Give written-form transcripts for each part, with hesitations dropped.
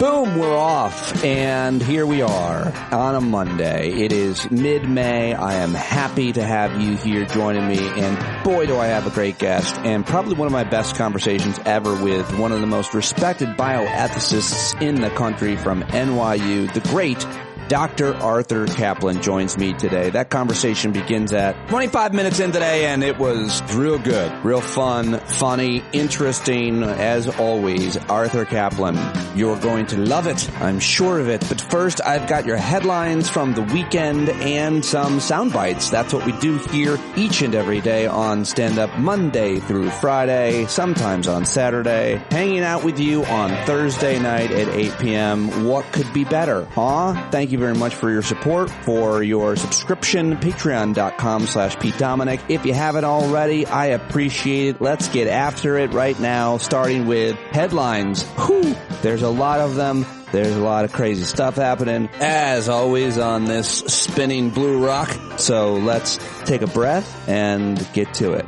Boom, we're off, and here we are on a Monday. It is mid-May. I am happy to have you here joining me, and boy, do I have a great guest, and probably one of my best conversations ever with one of the most respected bioethicists in the country from NYU, the great Dr. Arthur Caplan joins me today. That conversation begins at 25 minutes in today, and it was real good, real fun, funny, interesting, as always. Arthur Caplan, you're going to love it. I'm sure of it. But first, I've got your headlines from the weekend and some sound bites. That's what we do here each and every day on Stand Up, Monday through Friday, sometimes on Saturday, hanging out with you on Thursday night at 8 p.m. What could be better, huh? Thank you very much for your support, for your subscription, patreon.com/Pete Dominic. If you haven't already, I appreciate it. Let's get after it right now, starting with headlines. Whew, there's a lot of them. There's a lot of crazy stuff happening, as always, on this spinning blue rock. So let's take a breath and get to it.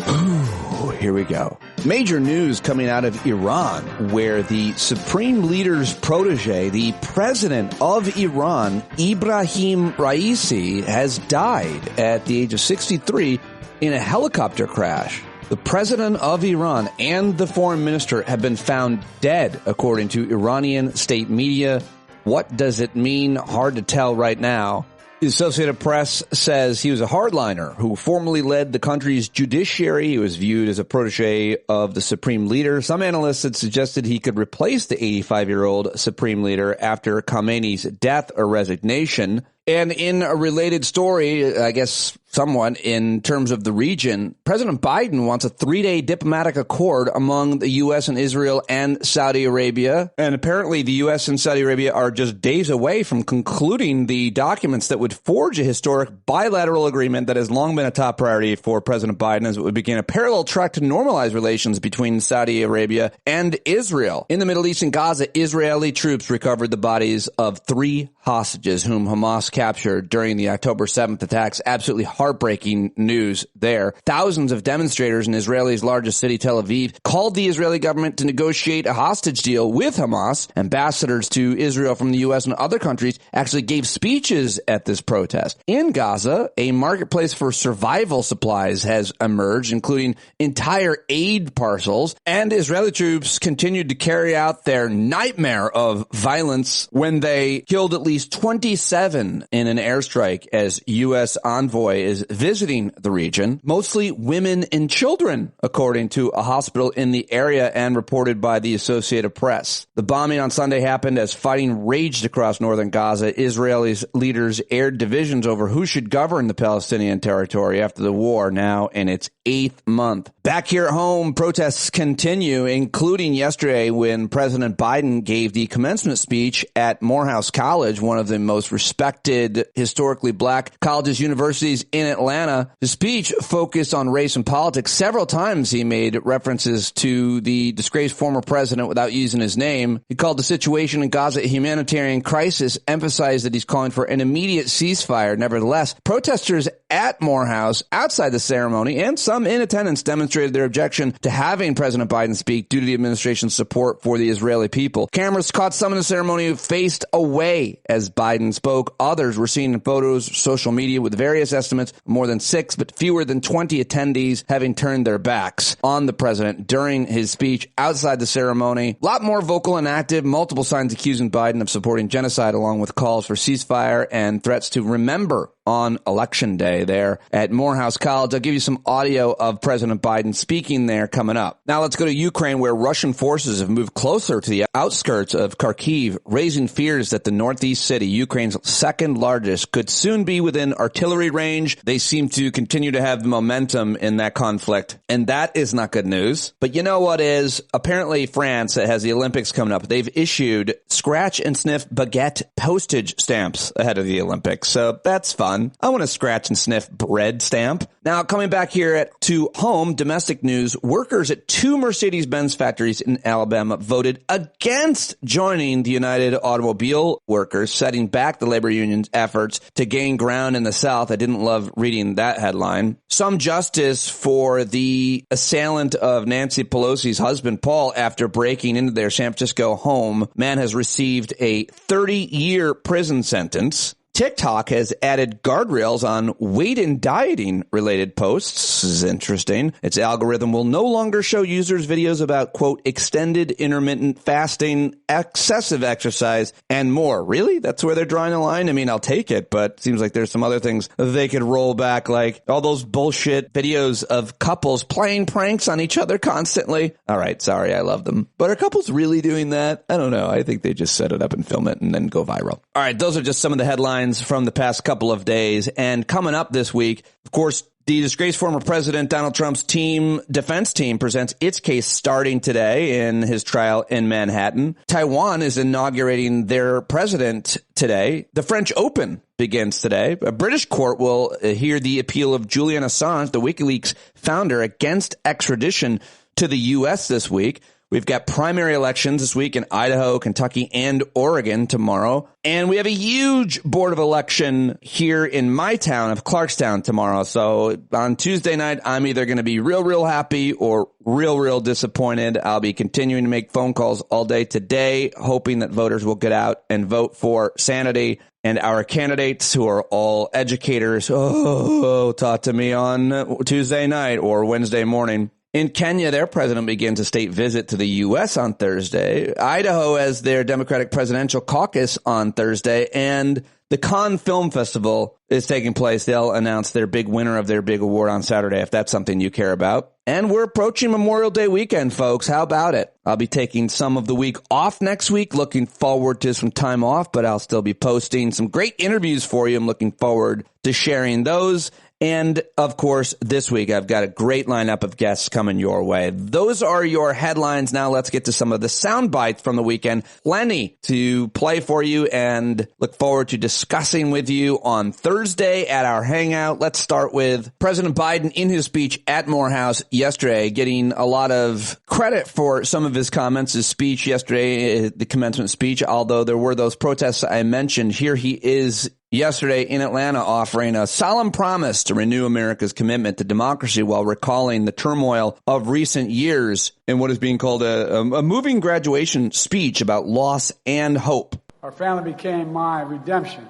Ooh, here we go. Major news coming out of Iran, where the supreme leader's protege, the president of Iran, Ibrahim Raisi, has died at the age of 63 in a helicopter crash. The president of Iran and the foreign minister have been found dead, according to Iranian state media. What does it mean? Hard to tell right now. The Associated Press says he was a hardliner who formerly led the country's judiciary. He was viewed as a protege of the supreme leader. Some analysts had suggested he could replace the 85-year-old supreme leader after Khamenei's death or resignation. And in a related story, I guess somewhat in terms of the region, President Biden wants a 3-day diplomatic accord among the U.S. and Israel and Saudi Arabia. And apparently the U.S. and Saudi Arabia are just days away from concluding the documents that would forge a historic bilateral agreement that has long been a top priority for President Biden, as it would begin a parallel track to normalize relations between Saudi Arabia and Israel. In the Middle East and Gaza, Israeli troops recovered the bodies of 3 hostages whom Hamas captured during the October 7th attacks. Absolutely heartbreaking news there. Thousands of demonstrators in Israel's largest city, Tel Aviv, called the Israeli government to negotiate a hostage deal with Hamas. Ambassadors to Israel from the U.S. and other countries actually gave speeches at this protest. In Gaza, a marketplace for survival supplies has emerged, including entire aid parcels, and Israeli troops continued to carry out their nightmare of violence when they killed at least 27 in an airstrike as U.S. envoy is visiting the region, mostly women and children, according to a hospital in the area and reported by the Associated Press. The bombing on Sunday happened as fighting raged across northern Gaza. Israelis leaders aired divisions over who should govern the Palestinian territory after the war, now in its 8th month. Back here at home, protests continue, including yesterday when President Biden gave the commencement speech at Morehouse College, one of the most respected historically black colleges, universities in Atlanta. The speech focused on race and politics. Several times he made references to the disgraced former president without using his name. He called the situation in Gaza a humanitarian crisis, emphasized that he's calling for an immediate ceasefire. Nevertheless, protesters at Morehouse outside the ceremony and some in attendance demonstrated their objection to having President Biden speak due to the administration's support for the Israeli people. Cameras caught some in the ceremony who faced away as Biden spoke. Others were seen in photos, social media, with various estimates, more than 6, but fewer than 20 attendees having turned their backs on the president during his speech outside the ceremony. A lot more vocal and active, multiple signs accusing Biden of supporting genocide, along with calls for ceasefire and threats to remember on Election Day there at Morehouse College. I'll give you some audio of President Biden speaking there coming up. Now let's go to Ukraine, where Russian forces have moved closer to the outskirts of Kharkiv, raising fears that the northeast city, Ukraine's second largest, could soon be within artillery range. They seem to continue to have momentum in that conflict, and that is not good news. But you know what is? Apparently France has the Olympics coming up. They've issued scratch and sniff baguette postage stamps ahead of the Olympics, so that's fun. I want to scratch and sniff bread stamp. Now, coming back here to home, domestic news, workers at 2 Mercedes-Benz factories in Alabama voted against joining the United Automobile Workers setting back the labor union's efforts to gain ground in the South. I didn't love reading that headline. Some justice for the assailant of Nancy Pelosi's husband, Paul, after breaking into their San Francisco home. Man has received a 30-year prison sentence. TikTok has added guardrails on weight and dieting related posts. This is interesting. Its algorithm will no longer show users videos about, quote, extended intermittent fasting, excessive exercise, and more. Really? That's where they're drawing the line? I mean, I'll take it, but it seems like there's some other things they could roll back, like all those bullshit videos of couples playing pranks on each other constantly. All right, sorry, I love them. But are couples really doing that? I don't know. I think they just set it up and film it and then go viral. All right, those are just some of the headlines from the past couple of days. And coming up this week, of course, the disgraced former president Donald Trump's defense team presents its case starting today in his trial in Manhattan. Taiwan is inaugurating their president today. The French Open begins today. A British court will hear the appeal of Julian Assange, the WikiLeaks founder, against extradition to the U.S. this week. We've got primary elections this week in Idaho, Kentucky, and Oregon tomorrow. And we have a huge board of election here in my town of Clarkstown tomorrow. So on Tuesday night, I'm either going to be real happy or real disappointed. I'll be continuing to make phone calls all day today, hoping that voters will get out and vote for sanity. And our candidates, who are all educators, talk to me on Tuesday night or Wednesday morning. In Kenya, their president begins a state visit to the U.S. on Thursday. Idaho has their Democratic presidential caucus on Thursday. And the Cannes Film Festival is taking place. They'll announce their big winner of their big award on Saturday, if that's something you care about. And we're approaching Memorial Day weekend, folks. How about it? I'll be taking some of the week off next week. Looking forward to some time off, but I'll still be posting some great interviews for you. I'm looking forward to sharing those. And, of course, this week I've got a great lineup of guests coming your way. Those are your headlines. Now let's get to some of the sound bites from the weekend. Plenty to play for you and look forward to discussing with you on Thursday at our hangout. Let's start with President Biden in his speech at Morehouse yesterday, getting a lot of credit for some of his comments. His speech yesterday, the commencement speech, although there were those protests I mentioned, here he is yesterday in Atlanta offering a solemn promise to renew America's commitment to democracy while recalling the turmoil of recent years in what is being called a moving graduation speech about loss and hope. Our family became my redemption.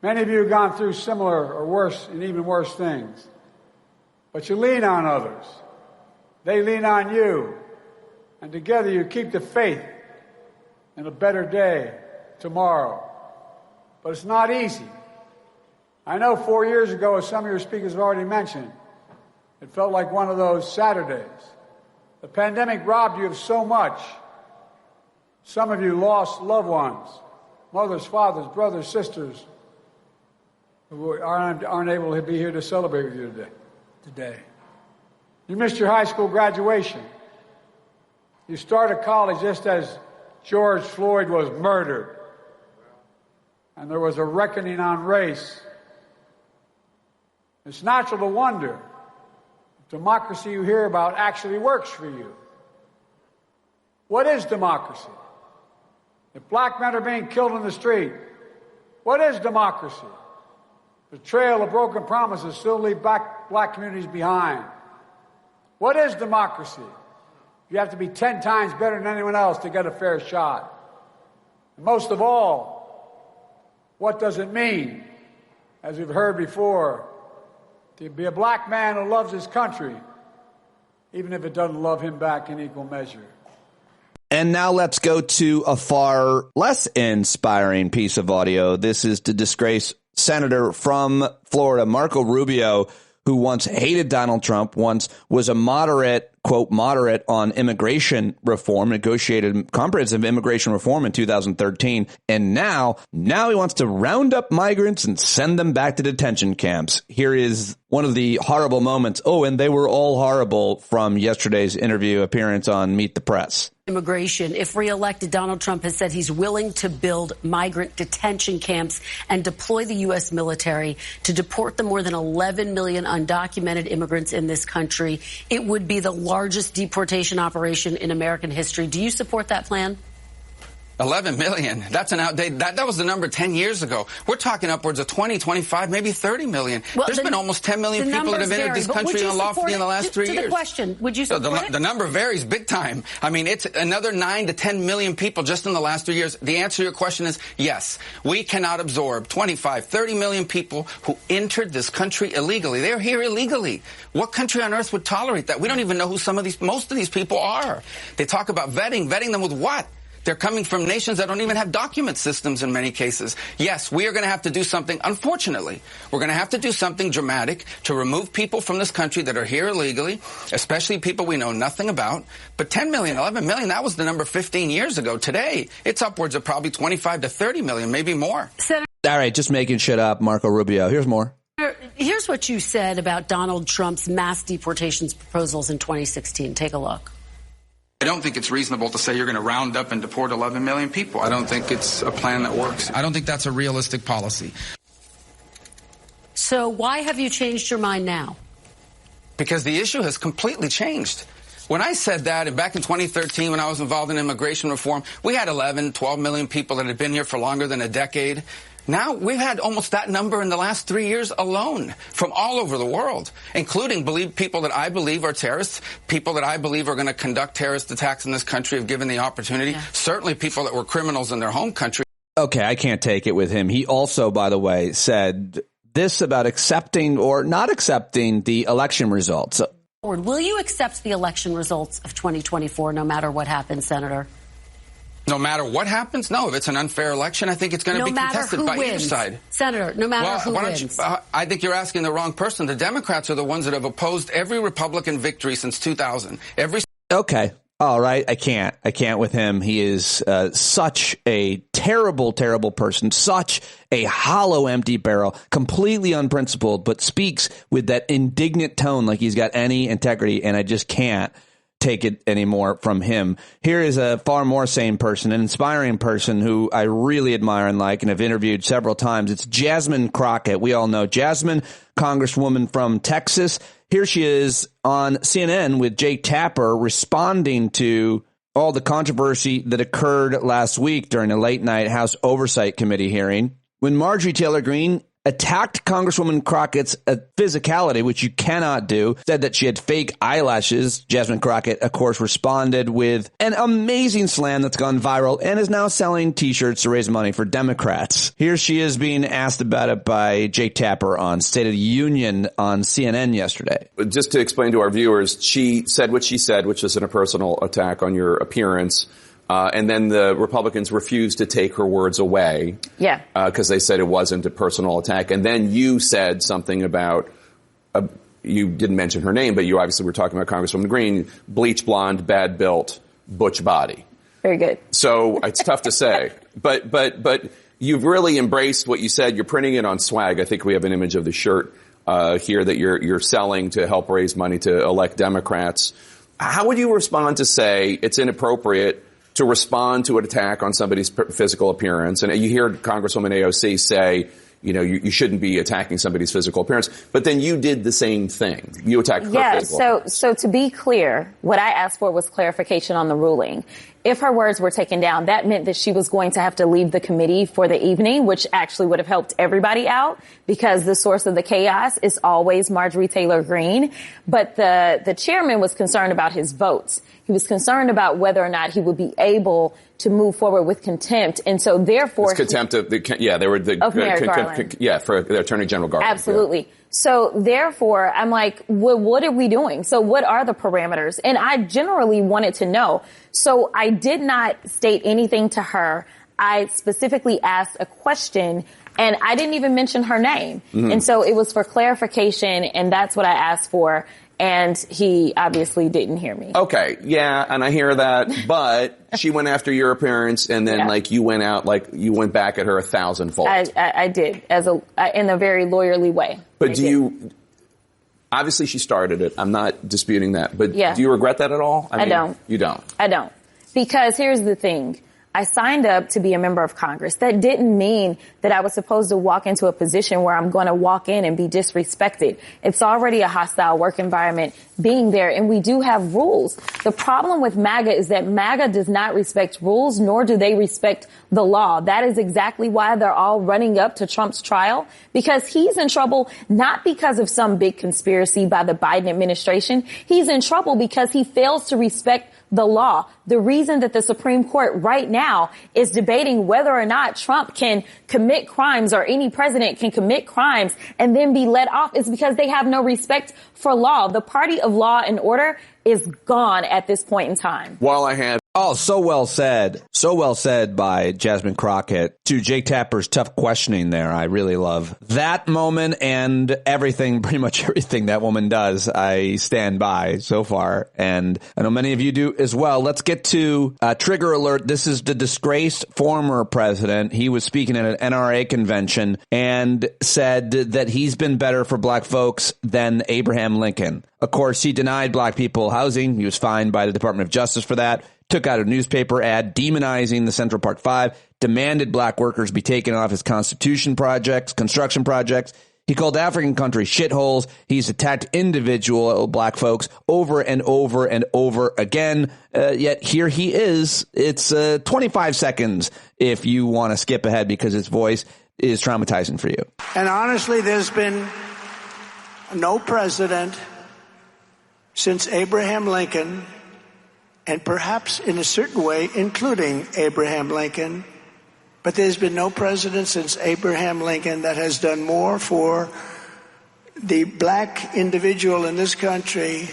Many of you have gone through similar or worse and even worse things. But you lean on others. They lean on you. And together you keep the faith in a better day tomorrow. But it's not easy. I know 4 years ago, as some of your speakers have already mentioned, it felt like one of those Saturdays. The pandemic robbed you of so much. Some of you lost loved ones, mothers, fathers, brothers, sisters, who aren't able to be here to celebrate with you today. You missed your high school graduation. You started college just as George Floyd was murdered. And there was a reckoning on race. It's natural to wonder if democracy you hear about actually works for you. What is democracy? If black men are being killed in the street, what is democracy? The trail of broken promises still leave black communities behind. What is democracy? You have to be 10 times better than anyone else to get a fair shot. And most of all, what does it mean, as we've heard before, to be a black man who loves his country, even if it doesn't love him back in equal measure? And now let's go to a far less inspiring piece of audio. This is the disgraced senator from Florida, Marco Rubio, who once hated Donald Trump, once was a moderate, quote, moderate on immigration reform, negotiated comprehensive immigration reform in 2013. And now he wants to round up migrants and send them back to detention camps. Here is one of the horrible moments. Oh, and they were all horrible from yesterday's interview appearance on Meet the Press. Immigration. If reelected, Donald Trump has said he's willing to build migrant detention camps and deploy the U.S. military to deport the more than 11 million undocumented immigrants in this country. It would be the largest deportation operation in American history. Do you support that plan? 11 million. That's an outdated. That was the number 10 years ago. We're talking upwards of 20, 25, maybe 30 million. Well, there's been almost 10 million people that have entered this country unlawfully in the last 3 years. To the question, would you support it? The number varies big time. I mean, it's another 9 to 10 million people just in the last 3 years. The answer to your question is yes. We cannot absorb 25, 30 million people who entered this country illegally. They're here illegally. What country on earth would tolerate that? We don't even know who most of these people are. They talk about vetting them with what? They're coming from nations that don't even have document systems in many cases. Yes, we are going to have to do something, unfortunately. We're going to have to do something dramatic to remove people from this country that are here illegally, especially people we know nothing about. But 10 million, 11 million, that was the number 15 years ago. Today, it's upwards of probably 25 to 30 million, maybe more. All right, just making shit up, Marco Rubio. Here's more. Here's what you said about Donald Trump's mass deportations proposals in 2016. Take a look. I don't think it's reasonable to say you're going to round up and deport 11 million people. I don't think it's a plan that works. I don't think that's a realistic policy. So why have you changed your mind now? Because the issue has completely changed. When I said that, and back in 2013 when I was involved in immigration reform, we had 11, 12 million people that had been here for longer than a decade. Now, we've had almost that number in the last 3 years alone from all over the world, including people that I believe are terrorists, people that I believe are going to conduct terrorist attacks in this country if given the opportunity, certainly people that were criminals in their home country. Okay, I can't take it with him. He also, by the way, said this about accepting or not accepting the election results. Will you accept the election results of 2024 no matter what happens, Senator? No matter what happens? No, if it's an unfair election, I think it's going to be contested by either side. Senator, no matter who wins. I think you're asking the wrong person. The Democrats are the ones that have opposed every Republican victory since 2000. Okay. All right. I can't with him. He is such a terrible, terrible person, such a hollow, empty barrel, completely unprincipled, but speaks with that indignant tone like he's got any integrity, and I just can't take it anymore from him. Here is a far more sane person, an inspiring person who I really admire and like and have interviewed several times. It's Jasmine Crockett. We all know Jasmine, Congresswoman from Texas. Here she is on CNN with Jake Tapper responding to all the controversy that occurred last week during a late night House Oversight Committee hearing when Marjorie Taylor Greene attacked Congresswoman Crockett's physicality, which you cannot do, said that she had fake eyelashes. Jasmine Crockett, of course, responded with an amazing slam that's gone viral and is now selling T-shirts to raise money for Democrats. Here she is being asked about it by Jake Tapper on State of the Union on CNN yesterday. Just to explain to our viewers, she said what she said, which is a personal attack on your appearance. And then the Republicans refused to take her words away. Yeah. Because they said it wasn't a personal attack. And then you said something about, you didn't mention her name, but you obviously were talking about Congresswoman Greene, bleach blonde, bad built, butch body. Very good. So it's tough to say. But you've really embraced what you said. You're printing it on swag. I think we have an image of the shirt here that you're selling to help raise money to elect Democrats. How would you respond to say it's inappropriate to respond to an attack on somebody's physical appearance? And you hear Congresswoman AOC say, you know, you shouldn't be attacking somebody's physical appearance. But then you did the same thing. You attacked her physical appearance. So to be clear, what I asked for was clarification on the ruling. If her words were taken down, that meant that she was going to have to leave the committee for the evening, which actually would have helped everybody out because the source of the chaos is always Marjorie Taylor Greene. But the chairman was concerned about his votes. He was concerned about whether or not he would be able to move forward with contempt. And so therefore, it's contempt of for the Attorney General Garland. Absolutely. Yeah. So therefore, I'm like, what are we doing? So what are the parameters? And I generally wanted to know. So I did not state anything to her. I specifically asked a question and I didn't even mention her name. Mm-hmm. And so it was for clarification, and that's what I asked for. And he obviously didn't hear me. Okay. Yeah. And I hear that. But she went after your appearance, and then you went back at her 1,000-fold. I did in a very lawyerly way. But obviously she started it. I'm not disputing that. But do you regret that at all? I don't. You don't? I don't. Because here's the thing. I signed up to be a member of Congress. That didn't mean that I was supposed to walk into a position where I'm going to walk in and be disrespected. It's already a hostile work environment being there, and we do have rules. The problem with MAGA is that MAGA does not respect rules, nor do they respect the law. That is exactly why they're all running up to Trump's trial, because he's in trouble not because of some big conspiracy by the Biden administration. He's in trouble because he fails to respect the law. The reason that the Supreme Court right now is debating whether or not Trump can commit crimes or any president can commit crimes and then be let off is because they have no respect for law. The party of law and order is gone at this point in time. While I have so well said. So well said by Jasmine Crockett to Jake Tapper's tough questioning there. I really love that moment and everything, pretty much everything that woman does. I stand by so far, and I know many of you do as well. Let's get to trigger alert. This is the disgraced former president. He was speaking at an NRA convention and said that he's been better for black folks than Abraham Lincoln. Of course, he denied black people housing. He was fined by the Department of Justice for that. Took out a newspaper ad demonizing the Central Park Five, demanded black workers be taken off his construction projects. He called African countries shitholes. He's attacked individual black folks over and over and over again. Yet here he is. It's 25 seconds if you want to skip ahead because his voice is traumatizing for you. And honestly, there's been no president since Abraham Lincoln, and perhaps in a certain way, including Abraham Lincoln, but there's been no president since Abraham Lincoln that has done more for the black individual in this country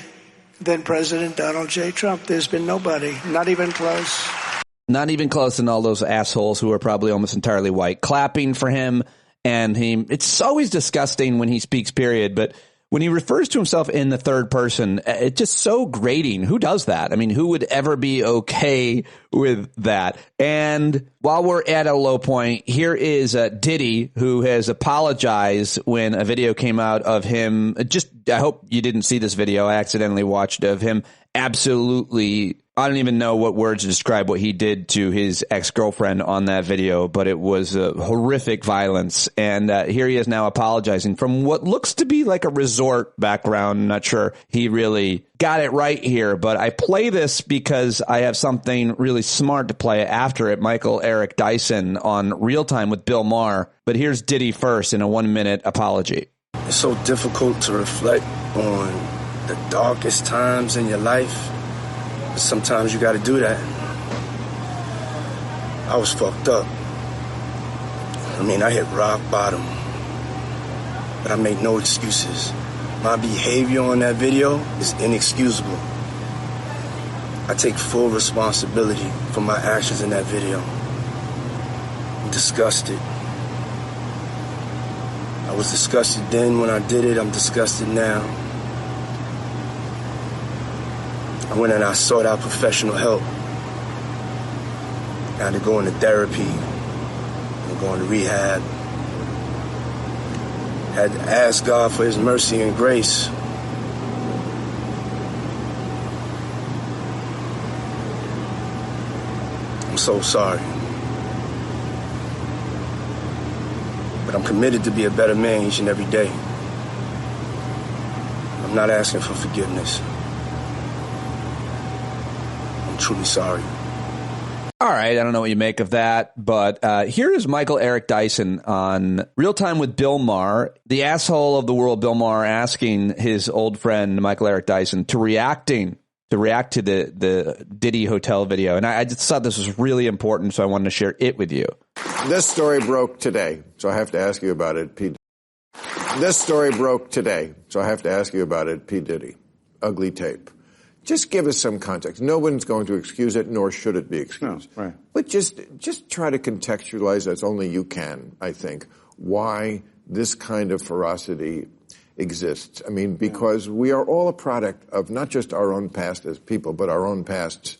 than President Donald J. Trump. There's been nobody, not even close. Not even close, and all those assholes who are probably almost entirely white clapping for him. And it's always disgusting when he speaks, period, but when he refers to himself in the third person, it's just so grating. Who does that? I mean, who would ever be okay with that? And while we're at a low point, here is Diddy, who has apologized when a video came out of him. I hope you didn't see this video. I accidentally watched of him. Absolutely. I don't even know what words to describe what he did to his ex-girlfriend on that video, but it was horrific violence. And here he is now apologizing from what looks to be like a resort background. I'm not sure he really got it right here, but I play this because I have something really smart to play after it. Michael Eric Dyson on Real Time with Bill Maher. But here's Diddy first in a 1-minute apology. It's so difficult to reflect on the darkest times in your life. Sometimes you got to do that. I was fucked up. I mean, I hit rock bottom. But I make no excuses. My behavior on that video is inexcusable. I take full responsibility for my actions in that video. I'm disgusted. I was disgusted then when I did it. I'm disgusted now. I went and I sought out professional help. I had to go into therapy, and go into rehab. Had to ask God for his mercy and grace. I'm so sorry. But I'm committed to be a better man each and every day. I'm not asking for forgiveness. Truly sorry. All right. I don't know what you make of that, but here is Michael Eric Dyson on Real Time with Bill Maher, the asshole of the world, Bill Maher, asking his old friend Michael Eric Dyson to react to the Diddy hotel video. And I just thought this was really important, so I wanted to share it with you. This story broke today, so I have to ask you about it, P. This story broke today, so I have to ask you about it, P. Diddy. Ugly tape. Just give us some context. No one's going to excuse it, nor should it be excused. No, right. But just try to contextualize, as only you can, I think, why this kind of ferocity exists. I mean, because we are all a product of not just our own past as people, but our own pasts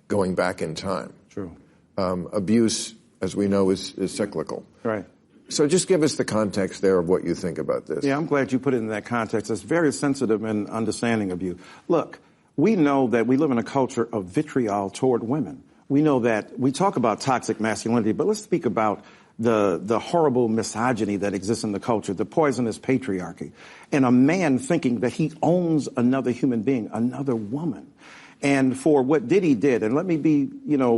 going back in time. True. Abuse, as we know, is cyclical. Right. So just give us the context there of what you think about this. Yeah, I'm glad you put it in that context. It's very sensitive and understanding of you. Look, we know that we live in a culture of vitriol toward women. we know that we talk about toxic masculinity, but let's speak about the horrible misogyny that exists in the culture, the poisonous patriarchy, and a man thinking that he owns another human being, another woman. And for what Diddy did, and let me be,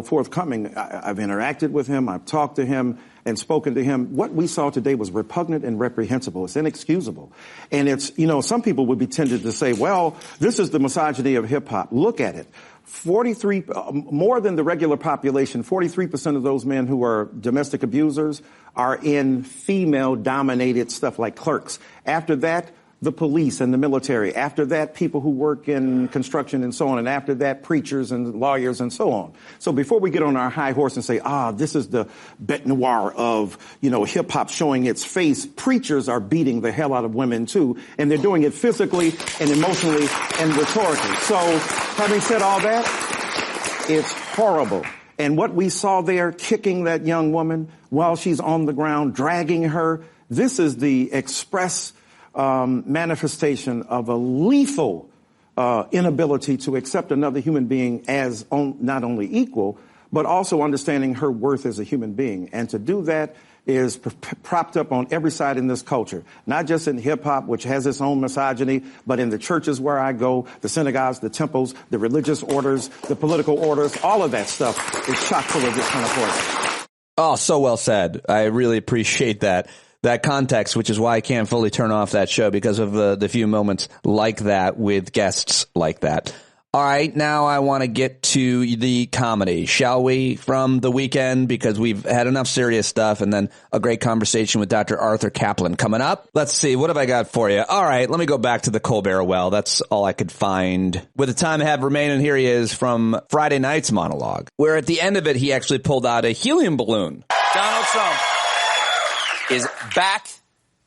forthcoming, I've interacted with him, I've talked to him and spoken to him. What we saw today was repugnant and reprehensible. It's inexcusable. And it's, some people would be tempted to say, well, this is the misogyny of hip hop. Look at it. 43, more than the regular population, 43% of those men who are domestic abusers are in female-dominated stuff like clerks. After that, the police and the military. After that, people who work in construction and so on. And after that, preachers and lawyers and so on. So before we get on our high horse and say, this is the bête noire of, hip-hop showing its face, preachers are beating the hell out of women, too. And they're doing it physically and emotionally and rhetorically. So having said all that, it's horrible. And what we saw there, kicking that young woman while she's on the ground, dragging her, this is the express manifestation of a lethal inability to accept another human being as not only equal, but also understanding her worth as a human being. And to do that is propped up on every side in this culture, not just in hip-hop, which has its own misogyny, but in the churches where I go, the synagogues, the temples, the religious orders, the political orders, all of that stuff is chock full of this kind of poison. Oh, so well said. I really appreciate that context, which is why I can't fully turn off that show, because of the few moments like that with guests like that. All right, now I want to get to the comedy, shall we, from the weekend, because we've had enough serious stuff, and then a great conversation with Dr. Arthur Caplan coming up. Let's see, what have I got for you? All right, let me go back to the Colbert well. That's all I could find. With the time I have remaining, here he is from Friday night's monologue, where at the end of it, he actually pulled out a helium balloon. Donald Trump is back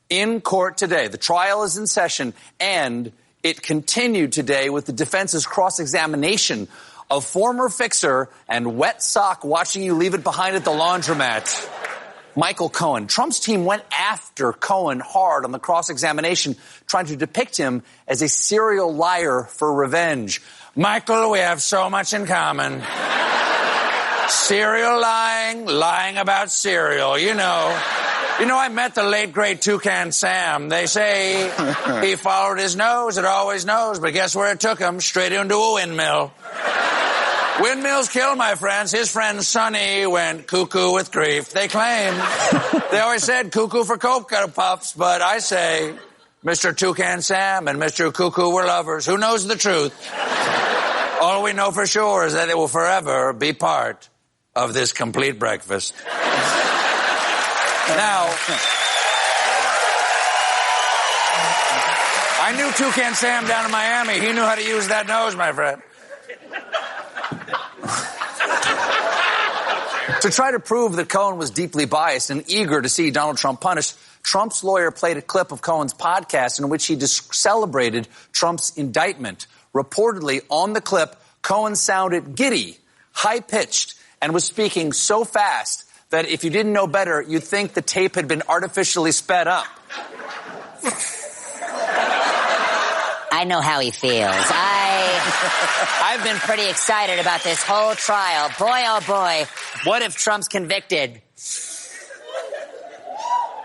in court today. The trial is in session, and it continued today with the defense's cross-examination of former fixer and wet sock watching you leave it behind at the laundromat, Michael Cohen. Trump's team went after Cohen hard on the cross-examination, trying to depict him as a serial liar for revenge. Michael, we have so much in common. Serial lying, lying about cereal, You know, I met the late, great Toucan Sam. They say he followed his nose, it always knows, but guess where it took him? Straight into a windmill. Windmills kill, my friends. His friend Sonny went cuckoo with grief. They claim. They always said cuckoo for Cocoa Puffs, but I say Mr. Toucan Sam and Mr. Cuckoo were lovers. Who knows the truth? All we know for sure is that they will forever be part of this complete breakfast. Now, I knew Toucan Sam down in Miami. He knew how to use that nose, my friend. To try to prove that Cohen was deeply biased and eager to see Donald Trump punished, Trump's lawyer played a clip of Cohen's podcast in which he celebrated Trump's indictment. Reportedly, on the clip, Cohen sounded giddy, high-pitched, and was speaking so fast that if you didn't know better, you'd think the tape had been artificially sped up. I know how he feels. I've been pretty excited about this whole trial. Boy, oh boy, what if Trump's convicted?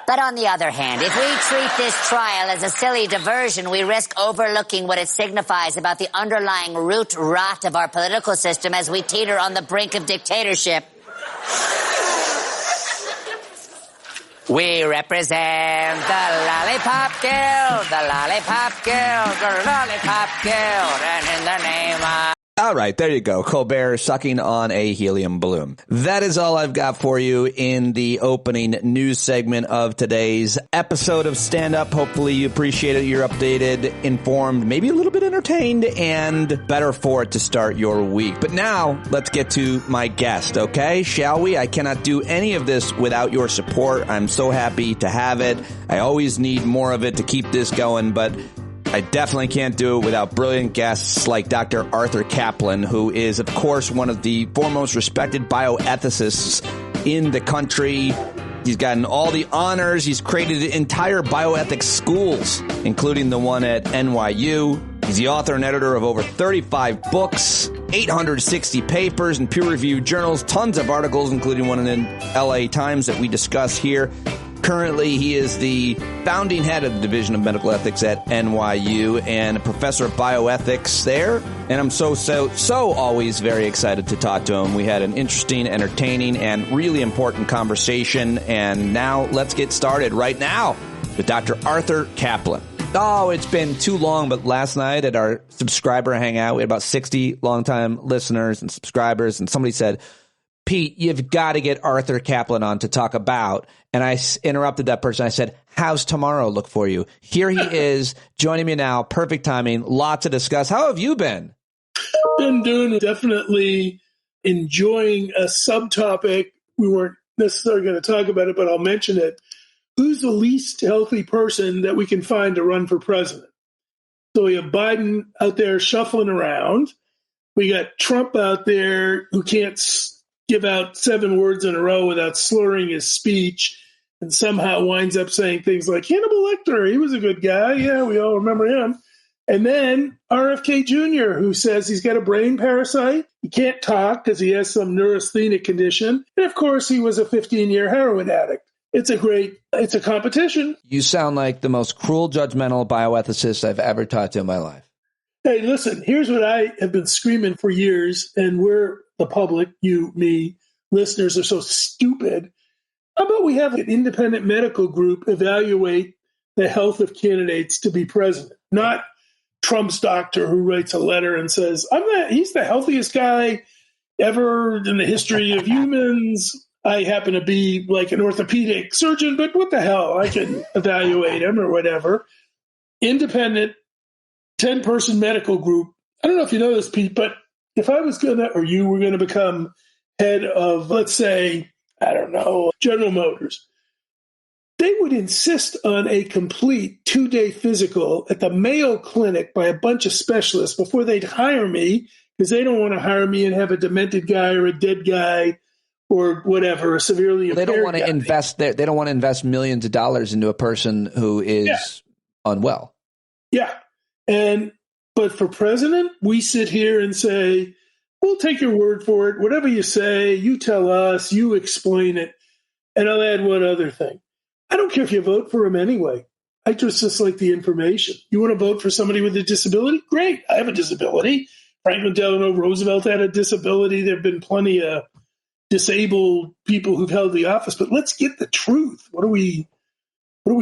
But on the other hand, if we treat this trial as a silly diversion, we risk overlooking what it signifies about the underlying root rot of our political system as we teeter on the brink of dictatorship. We represent the Lollipop Guild, the Lollipop Guild, the Lollipop Guild, and in the name of... All right, there you go. Colbert sucking on a helium balloon. That is all I've got for you in the opening news segment of today's episode of Stand Up. Hopefully you appreciate it. You're updated, informed, maybe a little bit entertained, and better for it to start your week. But now, let's get to my guest, okay? Shall we? I cannot do any of this without your support. I'm so happy to have it. I always need more of it to keep this going, but I definitely can't do it without brilliant guests like Dr. Arthur Caplan, who is, of course, one of the foremost respected bioethicists in the country. He's gotten all the honors. He's created entire bioethics schools, including the one at NYU. He's the author and editor of over 35 books. 860 papers and peer-reviewed journals, tons of articles, including one in LA Times that we discuss here. Currently, he is the founding head of the Division of Medical Ethics at NYU and a professor of bioethics there. And I'm so always very excited to talk to him. We had an interesting, entertaining, and really important conversation. And now let's get started right now with Dr. Arthur Caplan. Oh, it's been too long, but last night at our subscriber hangout, we had about 60 longtime listeners and subscribers, and somebody said, Pete, you've got to get Arthur Caplan on to talk about. And I interrupted that person. I said, how's tomorrow look for you? Here he is joining me now. Perfect timing. Lot to discuss. How have you been? Been doing definitely enjoying a subtopic. We weren't necessarily going to talk about it, but I'll mention it. Who's the least healthy person that we can find to run for president? So we have Biden out there shuffling around. We got Trump out there who can't give out 7 words in a row without slurring his speech and somehow winds up saying things like Hannibal Lecter, he was a good guy. Yeah, we all remember him. And then RFK Jr., who says he's got a brain parasite. He can't talk because he has some neurasthenic condition. And of course, he was a 15-year heroin addict. It's a competition. You sound like the most cruel, judgmental bioethicist I've ever talked to in my life. Hey, listen, here's what I have been screaming for years, and we're the public, you, me, listeners are so stupid. How about we have an independent medical group evaluate the health of candidates to be president, not Trump's doctor who writes a letter and says, he's the healthiest guy ever in the history of humans. I happen to be like an orthopedic surgeon, but what the hell? I can evaluate him or whatever. Independent 10-person medical group. I don't know if you know this, Pete, but if I was going to, or you were going to become head of, let's say, I don't know, General Motors, they would insist on a complete 2-day physical at the Mayo Clinic by a bunch of specialists before they'd hire me, because they don't want to hire me and have a demented guy or a dead guy or whatever, a severely impaired They don't want to guy. invest there. They don't want to invest millions of dollars into a person who is unwell. Yeah. But for president, we sit here and say, we'll take your word for it. Whatever you say, you tell us, you explain it. And I'll add one other thing. I don't care if you vote for him anyway. I just like the information. You want to vote for somebody with a disability? Great. I have a disability. Franklin Delano Roosevelt had a disability. There have been plenty of disabled people who've held the office. But let's get the truth. What are we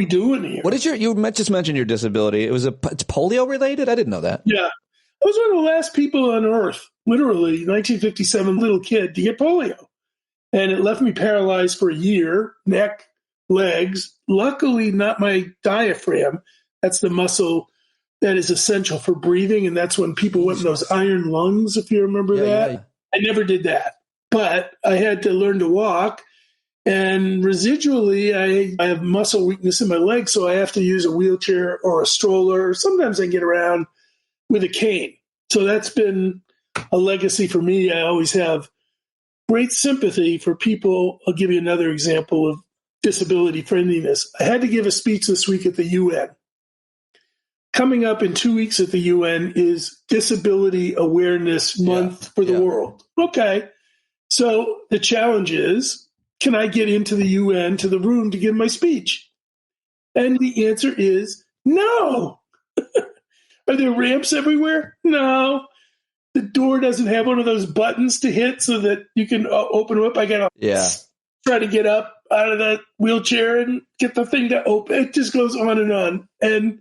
doing here? What is you just mentioned your disability. It's polio related? I didn't know that. Yeah. I was one of the last people on Earth, literally, 1957, little kid, to get polio. And it left me paralyzed for a year, neck, legs. Luckily, not my diaphragm. That's the muscle that is essential for breathing. And that's when people went in those iron lungs, if you remember that. Yeah. I never did that. But I had to learn to walk. And residually, I have muscle weakness in my legs, so I have to use a wheelchair or a stroller. Sometimes I get around with a cane. So that's been a legacy for me. I always have great sympathy for people. I'll give you another example of disability friendliness. I had to give a speech this week at the UN. Coming up in 2 weeks at the UN is Disability Awareness Month for the world. Okay. So the challenge is, can I get into the UN, to the room, to give my speech? And the answer is no. Are there ramps everywhere? No. The door doesn't have one of those buttons to hit so that you can open them up. I got to try to get up out of that wheelchair and get the thing to open. It just goes on. And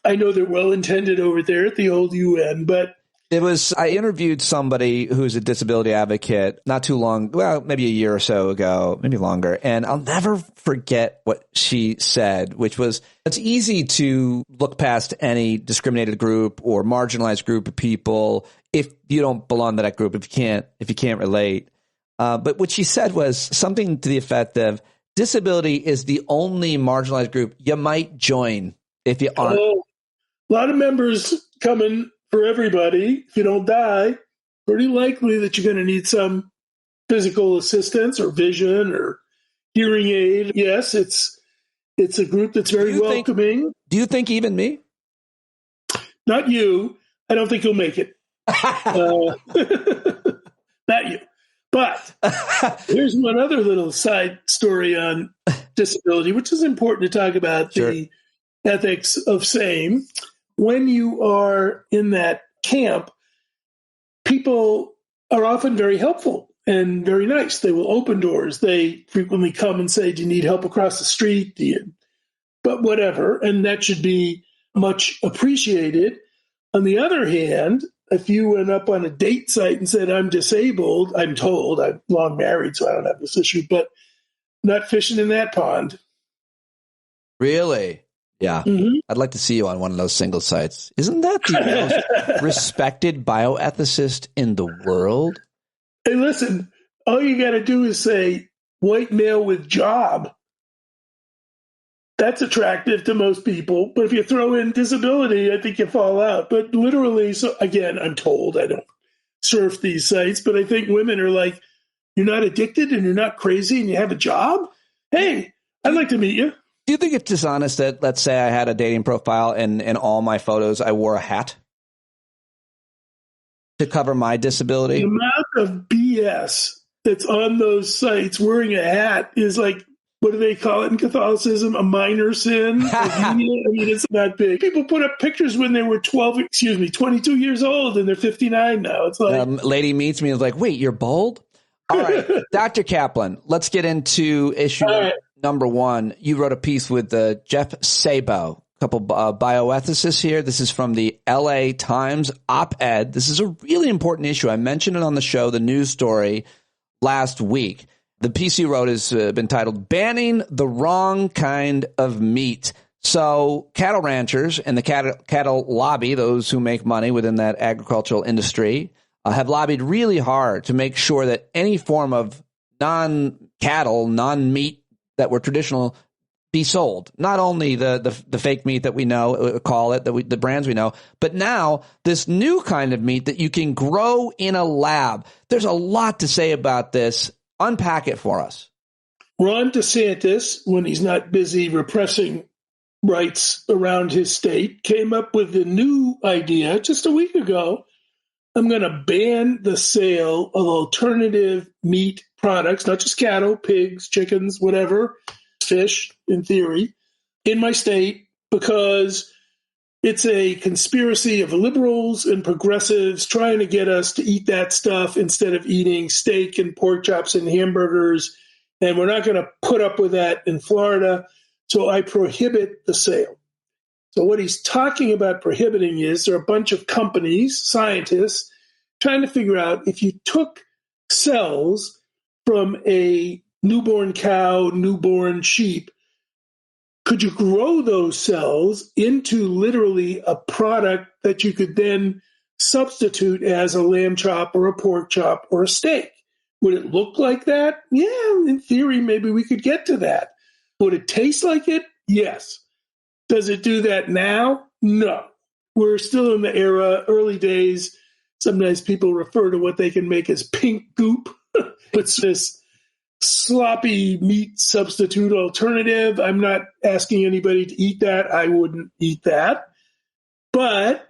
I know they're well-intended over there at the old UN, but I interviewed somebody who's a disability advocate not too long, well, maybe a year or so ago, maybe longer. And I'll never forget what she said, which was, it's easy to look past any discriminated group or marginalized group of people if you don't belong to that group, if you can't relate. But what she said was something to the effect of, disability is the only marginalized group you might join if you aren't. A lot of members coming for everybody. If you don't die, pretty likely that you're going to need some physical assistance or vision or hearing aid. Yes, it's a group that's very welcoming. Do you think even me? Not you. I don't think you'll make it. Not you. But here's one other little side story on disability, which is important to talk about, the ethics of same. When you are in that camp, people are often very helpful and very nice. They will open doors. They frequently come and say, do you need help across the street? But whatever. And that should be much appreciated. On the other hand, if you went up on a date site and said, I'm disabled, I'm told, I'm long married, so I don't have this issue, but not fishing in that pond. Really? Yeah. Mm-hmm. I'd like to see you on one of those single sites. Isn't that the most respected bioethicist in the world? Hey, listen, all you got to do is say, white male with job. That's attractive to most people. But if you throw in disability, I think you fall out. But literally, so again, I'm told, I don't surf these sites, but I think women are like, you're not addicted and you're not crazy and you have a job? Hey, I'd like to meet you. Do you think it's dishonest that, let's say I had a dating profile and in all my photos I wore a hat to cover my disability? The amount of BS that's on those sites wearing a hat is like, what do they call it in Catholicism? A minor sin? I mean, it's not big. People put up pictures when they were 22 years old, and they're 59 now. It's like lady meets me and is like, wait, you're bald? All right, Dr. Caplan, let's get into issue number one. You wrote a piece with Jeff Sabo, a couple bioethicists here. This is from the LA Times op-ed. This is a really important issue. I mentioned it on the show, the news story, last week. The piece you wrote has been titled Banning the Wrong Kind of Meat. So cattle ranchers and the cattle lobby, those who make money within that agricultural industry, have lobbied really hard to make sure that any form of non-cattle, non-meat that were traditional be sold. Not only the fake meat that we know, call it, the brands we know, but now this new kind of meat that you can grow in a lab. There's a lot to say about this. Unpack it for us. Ron DeSantis, when he's not busy repressing rights around his state, came up with a new idea just a week ago. I'm going to ban the sale of alternative meat products, not just cattle, pigs, chickens, whatever, fish, in theory, in my state, because it's a conspiracy of liberals and progressives trying to get us to eat that stuff instead of eating steak and pork chops and hamburgers. And we're not going to put up with that in Florida. So I prohibit the sale. So what he's talking about prohibiting is there are a bunch of companies, scientists, trying to figure out if you took cells from a newborn cow, newborn sheep, could you grow those cells into literally a product that you could then substitute as a lamb chop or a pork chop or a steak? Would it look like that? Yeah, in theory, maybe we could get to that. Would it taste like it? Yes. Does it do that now? No. We're still in the era, early days. Sometimes people refer to what they can make as pink goop. It's this sloppy meat substitute alternative. I'm not asking anybody to eat that. I wouldn't eat that. But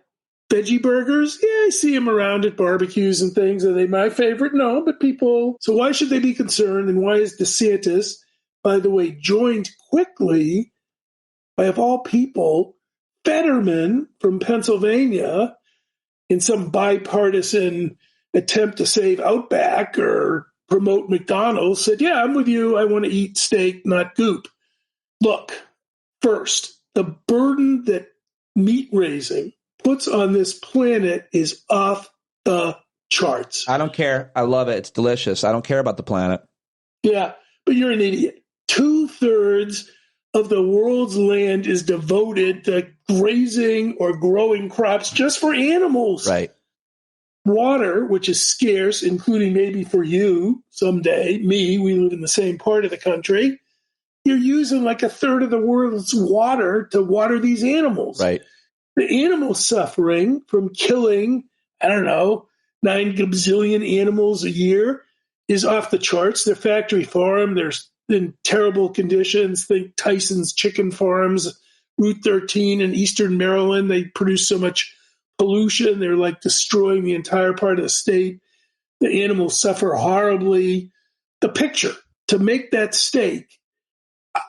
veggie burgers, yeah, I see them around at barbecues and things. Are they my favorite? No, but people. So why should they be concerned? And why is DeSantis, by the way, joined quickly by, of all people, Fetterman from Pennsylvania in some bipartisan attempt to save Outback or promote McDonald's, said, yeah, I'm with you. I want to eat steak, not goop. Look, first, the burden that meat raising puts on this planet is off the charts. I don't care. I love it. It's delicious. I don't care about the planet. Yeah, but you're an idiot. 2/3 of the world's land is devoted to grazing or growing crops just for animals. Right. Water, which is scarce, including maybe for you someday, me, we live in the same part of the country, you're using like 1/3 of the world's water to water these animals. Right. The animal suffering from killing, 9 gazillion animals a year is off the charts. They're factory farm. They're in terrible conditions. Think Tyson's chicken farms, Route 13 in eastern Maryland. They produce so much pollution. They're like destroying the entire part of the state. The animals suffer horribly. The picture to make that steak,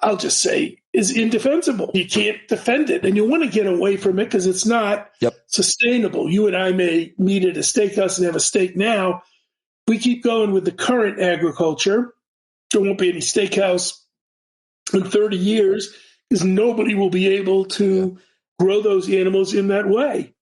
I'll just say, is indefensible. You can't defend it, and you want to get away from it because it's not sustainable. You and I may meet at a steakhouse and have a steak now. We keep going with the current agriculture. There won't be any steakhouse in 30 years because nobody will be able to grow those animals in that way.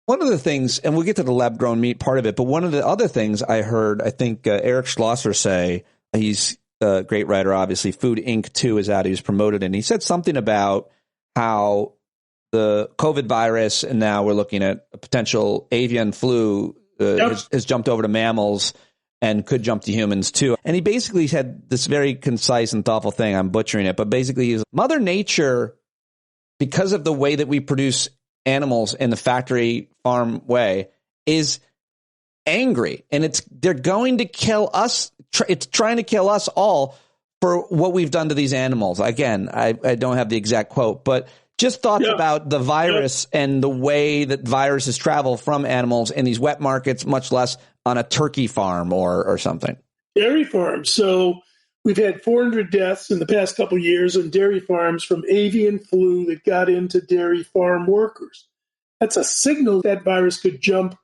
One of the things, and we'll get to the lab-grown meat part of it, but one of the other things I heard, I think Eric Schlosser say, he's a great writer, obviously, Food Inc. 2 is out, he was promoted, and he said something about how the COVID virus, and now we're looking at a potential avian flu, has jumped over to mammals and could jump to humans too. And he basically had this very concise and thoughtful thing, I'm butchering it, but basically he's Mother Nature, because of the way that we produce animals in the factory farm way, is angry, and they're going to kill us. It's trying to kill us all for what we've done to these animals. Again, I don't have the exact quote, but just thoughts about the virus and the way that viruses travel from animals in these wet markets, much less on a turkey farm or something. Dairy farms. So we've had 400 deaths in the past couple of years on dairy farms from avian flu that got into dairy farm workers. That's a signal that virus could jump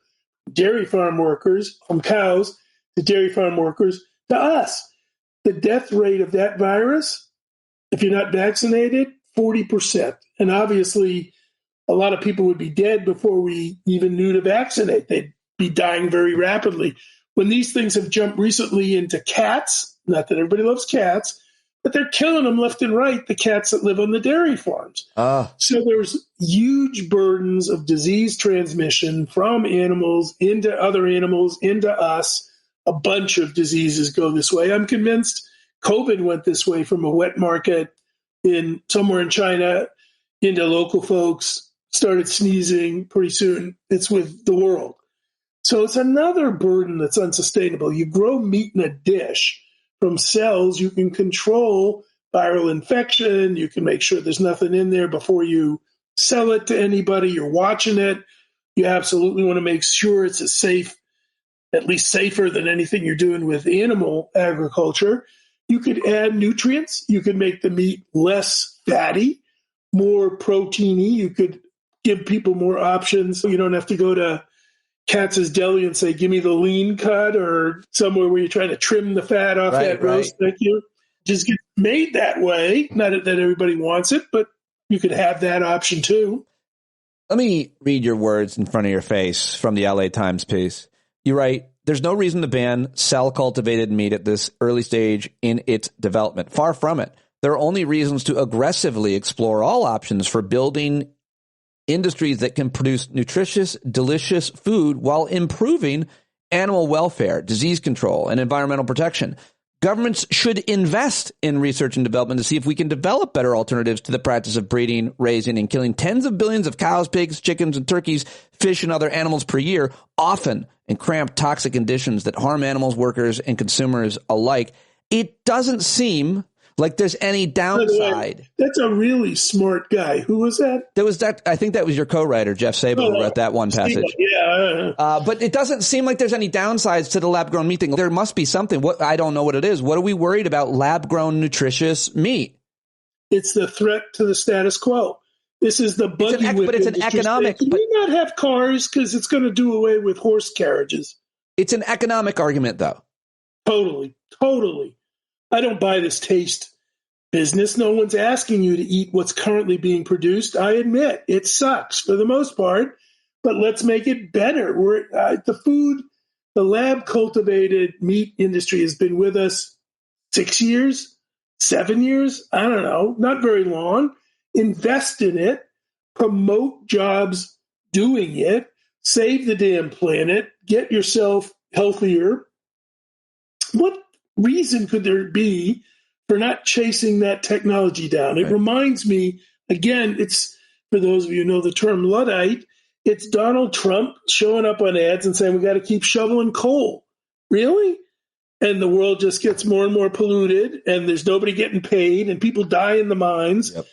dairy farm workers, from cows to dairy farm workers to us. The death rate of that virus, if you're not vaccinated, 40%. And obviously, a lot of people would be dead before we even knew to vaccinate. They'd be dying very rapidly. When these things have jumped recently into cats, not that everybody loves cats, but they're killing them left and right, the cats that live on the dairy farms. So there's huge burdens of disease transmission from animals into other animals, into us. A bunch of diseases go this way. I'm convinced COVID went this way from a wet market in somewhere in China into local folks, started sneezing. Pretty soon it's with the world. So it's another burden that's unsustainable. You grow meat in a dish from cells, you can control viral infection. You can make sure there's nothing in there before you sell it to anybody. You're watching it. You absolutely want to make sure it's at least safer than anything you're doing with animal agriculture. You could add nutrients. You could make the meat less fatty, more proteiny. You could give people more options. You don't have to go to Katz's Deli and say, give me the lean cut, or somewhere where you're trying to trim the fat off that roast. Thank you. Just get made that way. Not that everybody wants it, but you could have that option too. Let me read your words in front of your face from the LA Times piece. You write, there's no reason to ban cell-cultivated meat at this early stage in its development. Far from it. There are only reasons to aggressively explore all options for building industries that can produce nutritious, delicious food while improving animal welfare, disease control, and environmental protection. Governments should invest in research and development to see if we can develop better alternatives to the practice of breeding, raising, and killing tens of billions of cows, pigs, chickens, and turkeys, fish, and other animals per year, often in cramped, toxic conditions that harm animals, workers, and consumers alike. It doesn't seem like there's any downside. That's a really smart guy. Who was that? I think that was your co-writer, Jeff Sable, who wrote that one passage. Yeah. But it doesn't seem like there's any downsides to the lab-grown meat thing. There must be something. I don't know what it is. What are we worried about lab-grown nutritious meat? It's the threat to the status quo. This is the buggy whip. But it's an economic. Can we not have cars because it's going to do away with horse carriages? It's an economic argument, though. Totally. I don't buy this taste business. No one's asking you to eat what's currently being produced. I admit it sucks for the most part, but let's make it better. The lab cultivated meat industry has been with us 6 years, 7 years. I don't know, not very long. Invest in it, promote jobs doing it, save the damn planet, get yourself healthier. What reason could there be for not chasing that technology down? It reminds me, again, it's, for those of you who know the term Luddite, it's Donald Trump showing up on ads and saying, we got to keep shoveling coal. Really? And the world just gets more and more polluted, and there's nobody getting paid, and people die in the mines. Yep.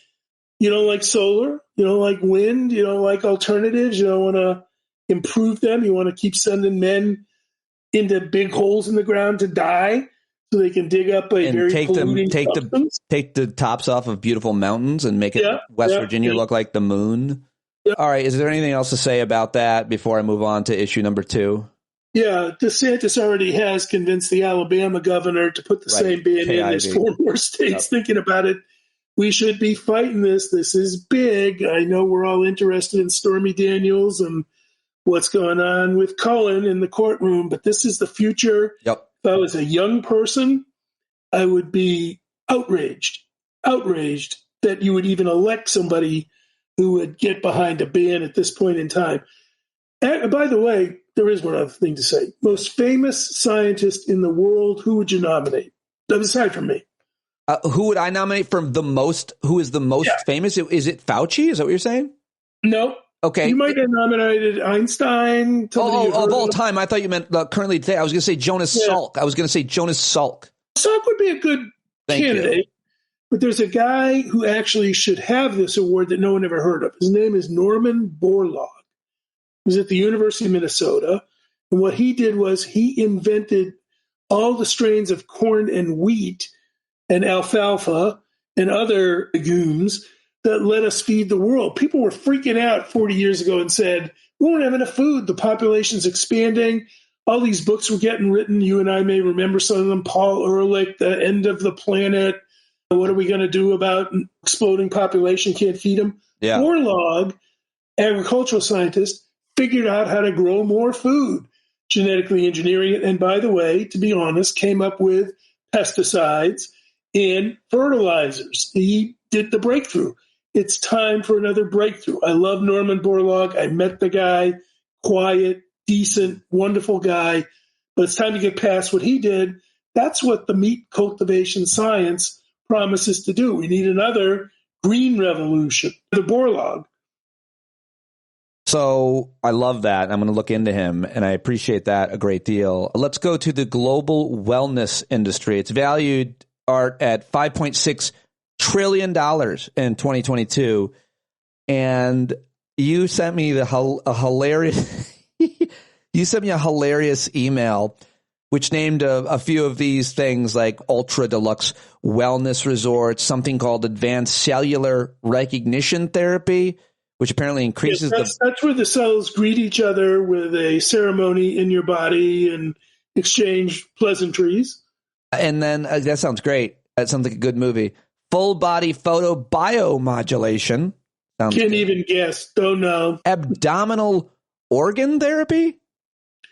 You don't like solar. You don't like wind. You don't like alternatives. You don't want to improve them. You want to keep sending men into big holes in the ground to die so they can dig up a very polluting substance. Take the tops off of beautiful mountains and make West Virginia look like the moon. Yeah. All right. Is there anything else to say about that before I move on to issue number 2? Yeah, DeSantis already has convinced the Alabama governor to put the same ban in. There's 4 more states thinking about it. We should be fighting this. This is big. I know we're all interested in Stormy Daniels and what's going on with Cullen in the courtroom, but this is the future. Yep. If I was a young person, I would be outraged that you would even elect somebody who would get behind a ban at this point in time. And by the way, there is one other thing to say. Most famous scientist in the world, who would you nominate? Aside from me. Who would I nominate from the most? Who is the most famous? Is it Fauci? Is that what you're saying? No. Okay. You might have nominated Einstein. Of all time. I thought you meant currently today. I was going to say Jonas Salk. Salk would be a good candidate. But there's a guy who actually should have this award that no one ever heard of. His name is Norman Borlaug. He was at the University of Minnesota. And what he did was he invented all the strains of corn and wheat and alfalfa and other legumes that let us feed the world. People were freaking out 40 years ago and said, we won't have enough food. The population's expanding. All these books were getting written. You and I may remember some of them. Paul Ehrlich, The End of the Planet. What are we going to do about exploding population? Can't feed them. Yeah. Borlaug, agricultural scientist, figured out how to grow more food, genetically engineering it. And by the way, to be honest, came up with pesticides and fertilizers. He did the breakthrough. It's time for another breakthrough. I love Norman Borlaug. I met the guy, quiet, decent, wonderful guy. But it's time to get past what he did. That's what the meat cultivation science promises to do. We need another green revolution. The Borlaug. So I love that. I'm going to look into him, and I appreciate that a great deal. Let's go to the global wellness industry. It's valued at $5.6 trillion in 2022, and you sent me a hilarious. You sent me a hilarious email, which named a few of these things like ultra deluxe wellness resorts, something called advanced cellular recognition therapy, which apparently increases that's where the cells greet each other with a ceremony in your body and exchange pleasantries. And then that sounds great. That sounds like a good movie. Full body photo biomodulation. Can't even guess. Don't know. Abdominal organ therapy.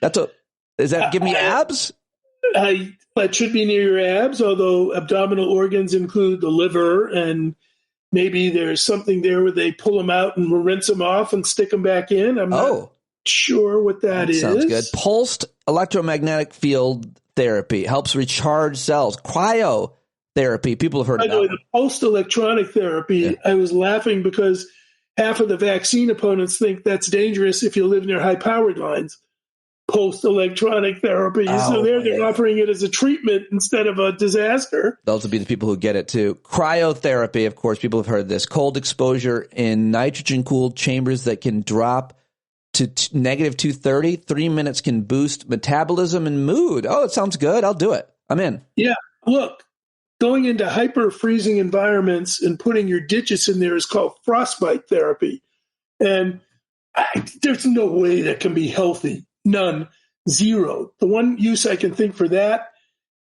Does that give me abs? That should be near your abs, although abdominal organs include the liver, and maybe there's something there where they pull them out and rinse them off and stick them back in. I'm not sure what that is. Sounds good. Pulsed electromagnetic field therapy helps recharge cells. Cryotherapy. People have heard of that. By the way, the pulsed electronic therapy, I was laughing because half of the vaccine opponents think that's dangerous if you live near high-powered lines. Pulsed electronic therapy. So they're offering it as a treatment instead of a disaster. Those would be the people who get it too. Cryotherapy, of course, people have heard of this. Cold exposure in nitrogen-cooled chambers that can drop to negative 230. 3 minutes can boost metabolism and mood. Oh, it sounds good. I'll do it. I'm in. Yeah. Look, going into hyper-freezing environments and putting your digits in there is called frostbite therapy. And there's no way that can be healthy. None. Zero. The one use I can think for that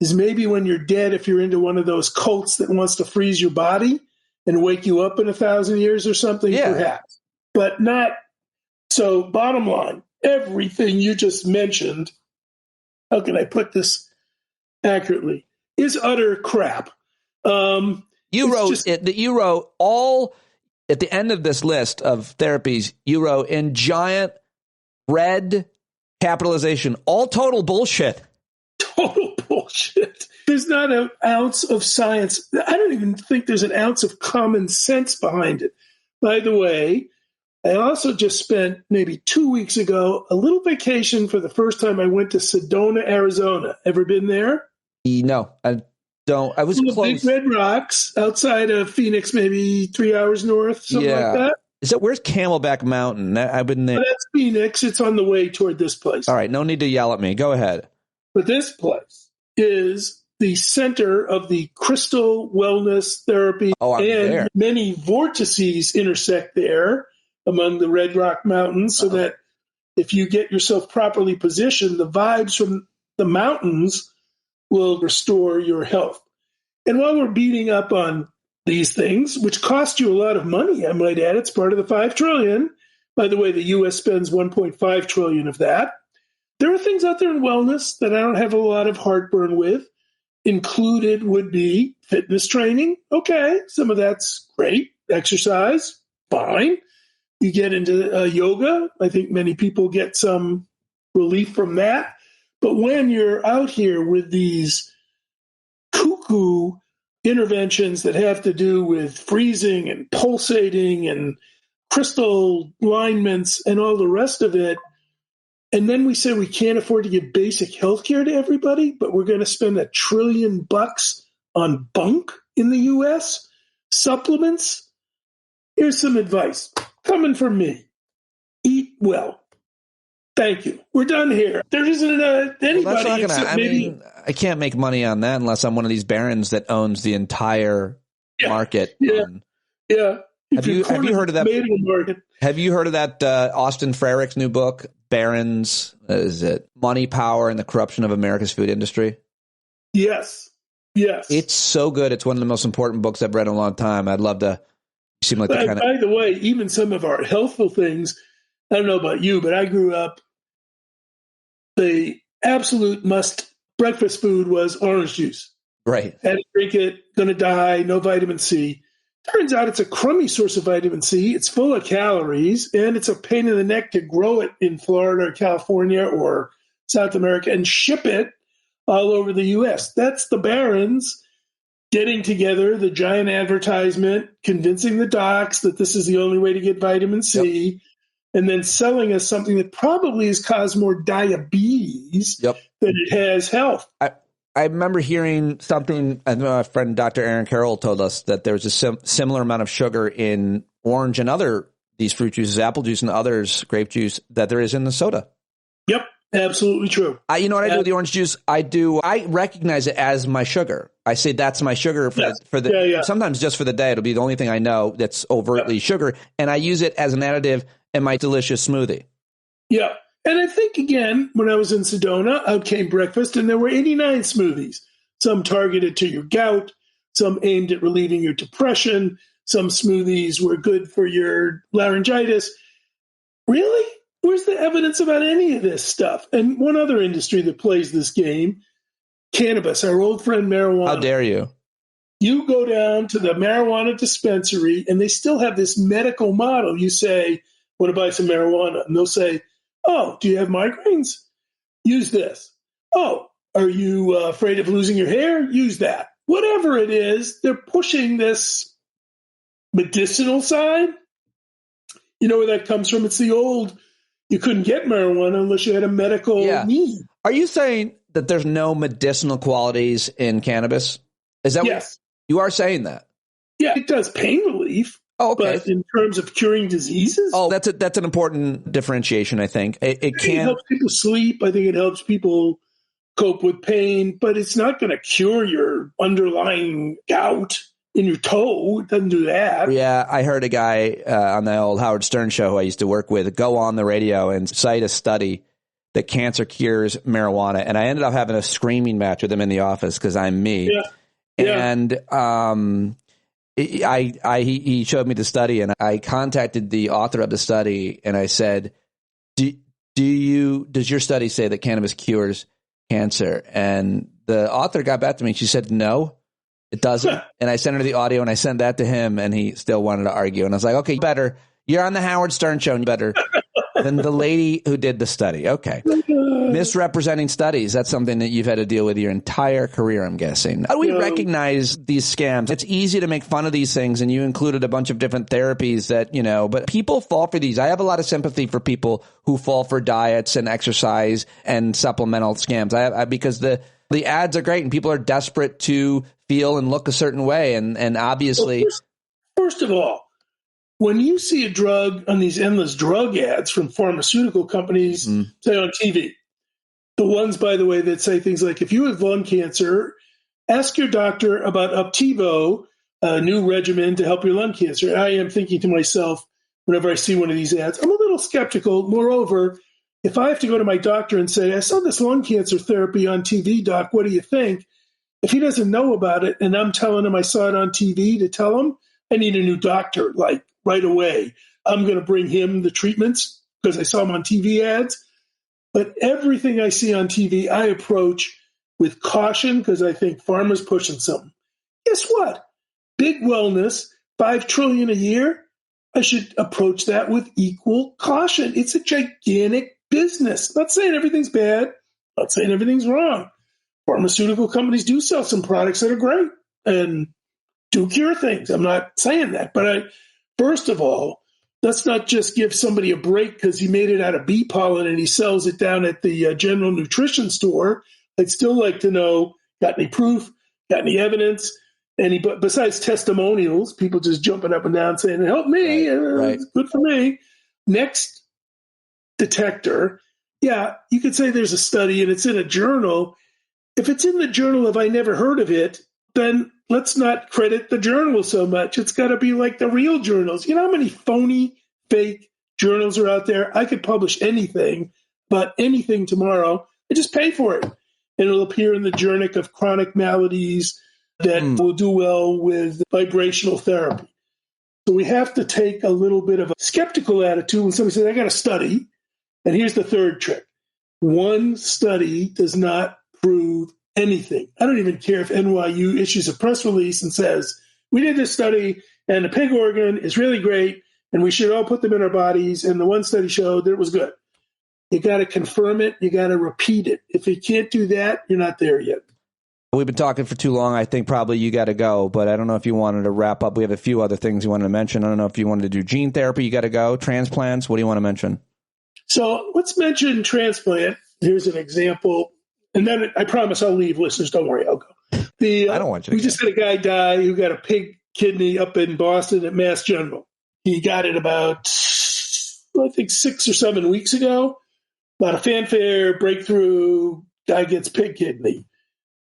is maybe when you're dead, if you're into one of those cults that wants to freeze your body and wake you up in 1,000 years or something, perhaps. But not. So bottom line, everything you just mentioned, how can I put this accurately, is utter crap. You wrote all at the end of this list of therapies, you wrote in giant red capitalization, all total bullshit. Total bullshit. There's not an ounce of science. I don't even think there's an ounce of common sense behind it. By the way, I also just spent maybe 2 weeks ago a little vacation for the first time. I went to Sedona, Arizona. Ever been there? No. don't. I was close. Big Red Rocks outside of Phoenix, maybe 3 hours north, something like that. Where's Camelback Mountain? I've been there. That's Phoenix. It's on the way toward this place. All right, no need to yell at me. Go ahead. But this place is the center of the crystal wellness therapy, and many vortices intersect there among the Red Rock Mountains, so that if you get yourself properly positioned, the vibes from the mountains will restore your health. And while we're beating up on these things, which cost you a lot of money, I might add, it's part of the $5 trillion. By the way, the U.S. spends $1.5 trillion of that. There are things out there in wellness that I don't have a lot of heartburn with. Included would be fitness training. Okay, some of that's great. Exercise, fine. You get into yoga. I think many people get some relief from that. But when you're out here with these cuckoo interventions that have to do with freezing and pulsating and crystal alignments and all the rest of it, and then we say we can't afford to give basic health care to everybody, but we're going to spend $1 trillion on bunk in the U.S., supplements. Here's some advice coming from me. Eat well. Thank you. We're done here. There isn't anybody except maybe. I can't make money on that unless I'm one of these barons that owns the entire market. Yeah. Have you heard of that? Have you heard of that Austin Frerich's new book, Barons? Is it Money, Power, and the Corruption of America's Food Industry? Yes. It's so good. It's one of the most important books I've read in a long time. I'd love to. Seem like by the way, even some of our healthful things. I don't know about you, but I grew up. The absolute must breakfast food was orange juice. Right. Had to drink it, gonna die, no vitamin C. Turns out it's a crummy source of vitamin C. It's full of calories, and it's a pain in the neck to grow it in Florida or California or South America and ship it all over the U.S. That's the barons getting together, the giant advertisement, convincing the docs that this is the only way to get vitamin C. Yep. And then selling us something that probably has caused more diabetes than it has health. I remember hearing something, I know my friend Dr. Aaron Carroll told us that there's a similar amount of sugar in orange and these fruit juices, apple juice and others, grape juice, that there is in the soda. Yep, absolutely true. You know what I do with the orange juice? I recognize it as my sugar. I say that's my sugar sometimes just for the day. It'll be the only thing I know that's overtly sugar. And I use it as an additive in my delicious smoothie. Yeah. And I think, again, when I was in Sedona, out came breakfast, and there were 89 smoothies. Some targeted to your gout, some aimed at relieving your depression, some smoothies were good for your laryngitis. Really? Where's the evidence about any of this stuff? And one other industry that plays this game, cannabis, our old friend marijuana. How dare you? You go down to the marijuana dispensary, and they still have this medical model. You say, want to buy some marijuana? And they'll say, oh, do you have migraines? Use this. Oh, are you afraid of losing your hair? Use that. Whatever it is, they're pushing this medicinal side. You know where that comes from? It's the old, you couldn't get marijuana unless you had a medical need. Are you saying that there's no medicinal qualities in cannabis? Is that yes. You are saying that? Yeah, it does pain relief. Oh, okay. But in terms of curing diseases? Oh, that's an important differentiation, I think. It helps people sleep. I think it helps people cope with pain, but it's not going to cure your underlying gout in your toe. It doesn't do that. Yeah, I heard a guy on the old Howard Stern show who I used to work with go on the radio and cite a study that cancer cures marijuana. And I ended up having a screaming match with him in the office because I'm me. Yeah. And he showed me the study, and I contacted the author of the study, and I said, does your study say that cannabis cures cancer? And the author got back to me. She said, no, it doesn't. And I sent her the audio, and I sent that to him, and he still wanted to argue. And I was like, okay, better. You're on the Howard Stern show, and better than the lady who did the study. Okay. Misrepresenting studies. That's something that you've had to deal with your entire career, I'm guessing. How do we recognize these scams? It's easy to make fun of these things, and you included a bunch of different therapies that, but people fall for these. I have a lot of sympathy for people who fall for diets and exercise and supplemental scams. Because The ads are great, and people are desperate to feel and look a certain way. And obviously... Well, first of all, when you see a drug on these endless drug ads from pharmaceutical companies, say on TV, the ones, by the way, that say things like, if you have lung cancer, ask your doctor about Optivo, a new regimen to help your lung cancer. And I am thinking to myself, whenever I see one of these ads, I'm a little skeptical. Moreover, if I have to go to my doctor and say, I saw this lung cancer therapy on TV, doc, what do you think? If he doesn't know about it and I'm telling him I saw it on TV to tell him, I need a new doctor, like right away. I'm going to bring him the treatments because I saw him on TV ads. But everything I see on TV, I approach with caution because I think pharma's pushing something. Guess what? Big wellness, $5 trillion a year. I should approach that with equal caution. It's a gigantic business. Not saying everything's bad. Not saying everything's wrong. Pharmaceutical companies do sell some products that are great and do cure things. I'm not saying that. But first of all, let's not just give somebody a break because he made it out of bee pollen and he sells it down at the general nutrition store. I'd still like to know, got any proof, got any evidence, besides testimonials, people just jumping up and down saying, help me, it's good for me. Next detector, yeah, you could say there's a study and it's in a journal. If it's in the journal of I never heard of it, then let's not credit the journal so much. It's got to be like the real journals. You know how many phony, fake journals are out there? I could publish anything, but anything tomorrow, I just pay for it. And it'll appear in the Journal of Chronic Maladies that will do well with vibrational therapy. So we have to take a little bit of a skeptical attitude when somebody says, I got a study. And here's the third trick. One study does not prove anything. I don't even care if NYU issues a press release and says, we did this study and the pig organ is really great and we should all put them in our bodies. And the one study showed that it was good. You got to confirm it. You got to repeat it. If you can't do that, you're not there yet. We've been talking for too long. I think probably you got to go, but I don't know if you wanted to wrap up. We have a few other things you wanted to mention. I don't know if you wanted to do gene therapy. You got to go. Transplants. What do you want to mention? So let's mention transplant. Here's an example. And then I promise I'll leave, listeners. Don't worry, I'll go. I don't want you to. We just had a guy die who got a pig kidney up in Boston at Mass General. He got it about, I think, 6 or 7 weeks ago. A lot of fanfare, breakthrough, guy gets pig kidney.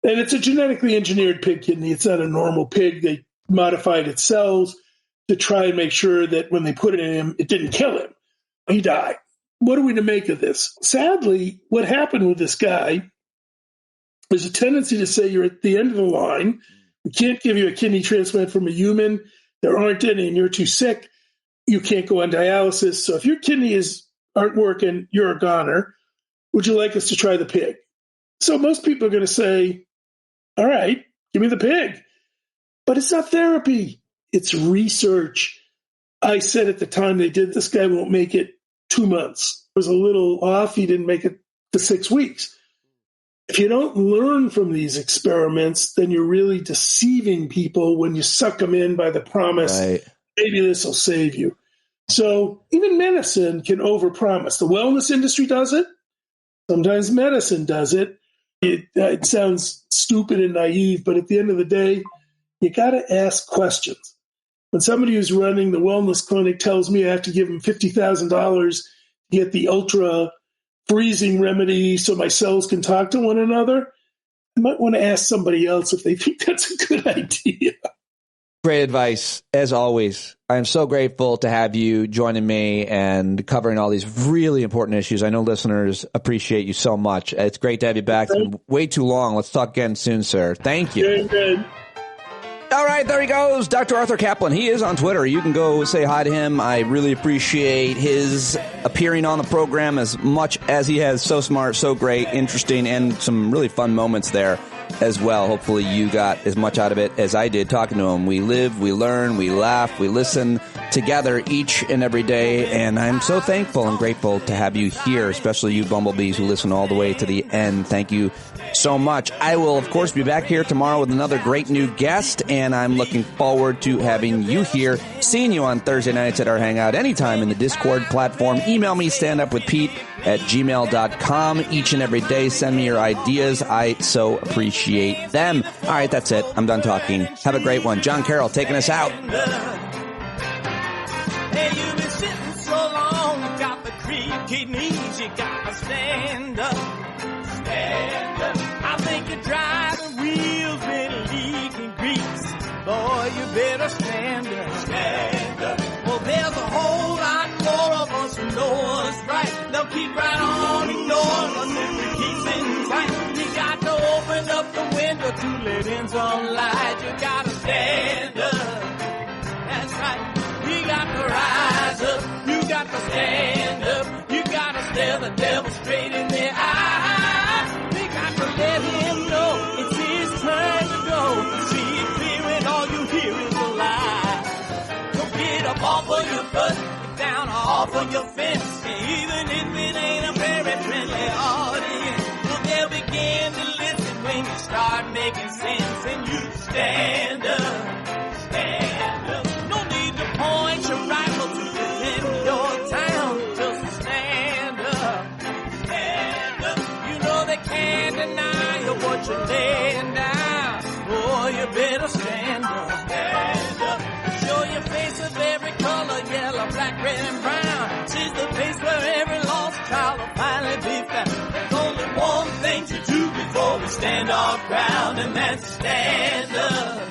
And it's a genetically engineered pig kidney. It's not a normal pig. They modified its cells to try and make sure that when they put it in him, it didn't kill him. He died. What are we to make of this? Sadly, what happened with this guy, there's a tendency to say you're at the end of the line. We can't give you a kidney transplant from a human. There aren't any, and you're too sick. You can't go on dialysis. So if your kidneys aren't working, you're a goner. Would you like us to try the pig? So most people are going to say, all right, give me the pig. But it's not therapy. It's research. I said at the time they did, this guy won't make it 2 months. It was a little off. He didn't make it to 6 weeks. If you don't learn from these experiments, then you're really deceiving people when you suck them in by the promise, maybe this will save you. So even medicine can overpromise. The wellness industry does it. Sometimes medicine does it. It sounds stupid and naive, but at the end of the day, you got to ask questions. When somebody who's running the wellness clinic tells me I have to give them $50,000 to get the ultra freezing remedy so my cells can talk to one another, I might want to ask somebody else if they think that's a good idea. Great advice, as always. I'm so grateful to have you joining me and covering all these really important issues. I know listeners appreciate you so much. It's great to have you back. It's been way too long. Let's talk again soon, sir. Thank you. Good. All right, there he goes, Dr. Arthur Caplan. He is on Twitter. You can go say hi to him. I really appreciate his appearing on the program as much as he has. So smart, so great, interesting, and some really fun moments there as well. Hopefully you got as much out of it as I did talking to him. We live, we learn, we laugh, we listen together each and every day, and I'm so thankful and grateful to have you here, especially you bumblebees who listen all the way to the end. Thank you so much. I will, of course, be back here tomorrow with another great new guest, and I'm looking forward to having you here, seeing you on Thursday nights at our Hangout, anytime in the Discord platform. Email me, standupwithpete@gmail.com each and every day. Send me your ideas. I so appreciate them. All right, that's it. I'm done talking. Have a great one. John Carroll taking us out. Hey, you've been sitting so long, you got the creaky knees, you gotta stand up. Stand up. I think you're driving wheels with leaking grease. Boy, you better stand up. Stand up. Well, there's a whole lot more of us who know what's right. They'll keep right on ignoring us if we keep sitting tight. You got to open up the window to let in some light. You gotta stand up. That's right. You got to rise up, you got to stand up, you got to stare the devil straight in the eye. We got to let him know it's his turn to go. See it clear when all you hear is a lie. So get up off of your butt, get down off of your fence, and even if it ain't a very friendly audience, well, they'll begin to listen when you start making sense, and you stand up, stand up. Point your rifle to defend your town. Just stand up, stand up. You know they can't deny you what you're laying down. Boy, you better stand up, stand up. Show your face of every color, yellow, black, red, and brown. She's the place where every lost child will finally be found. There's only one thing to do before we stand our ground, and that's stand up,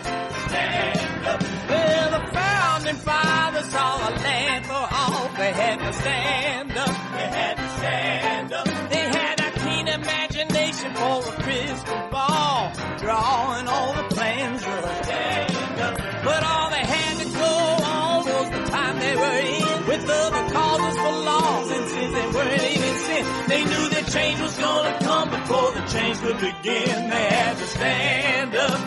stand up. Well, the founding fathers saw a land for all. They had to stand up. They had to stand up. They had a keen imagination for a crystal ball, drawing all the plans of a stand up. But all they had to go on was the time they were in, with other causes for laws, and since they weren't even sin, they knew that change was gonna come before the change would begin. They had to stand up.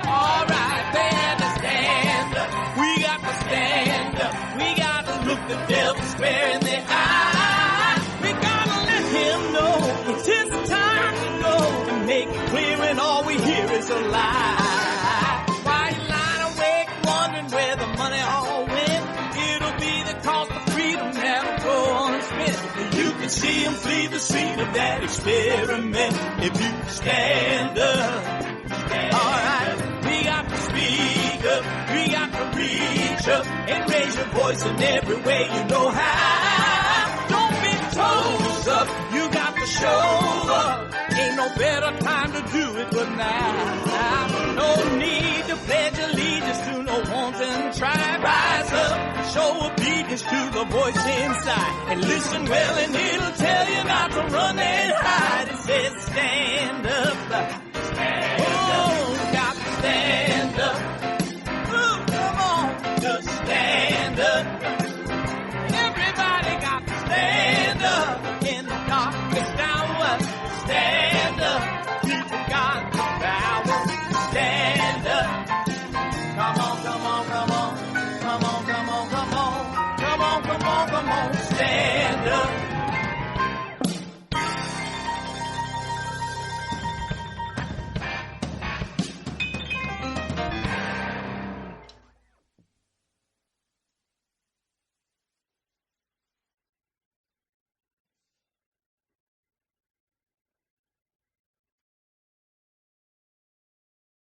All right, they had to stand up. We got to stand up. We got to look the devil square in the eye. We got to let him know it's his time to go, and make it clear when all we hear is a lie. Why you lying awake wondering where the money all went? It'll be the cost of freedom that'll go unspent. You can see him flee the scene of that experiment if you stand up. All right. We got to speak up, we got to reach up, and raise your voice in every way you know how. Don't be toes up, you got to show up. Ain't no better time to do it but now. No need to pledge allegiance to no wanton tribe. Rise up, show obedience to the voice inside, and listen well and it'll tell you not to run and hide. It says stand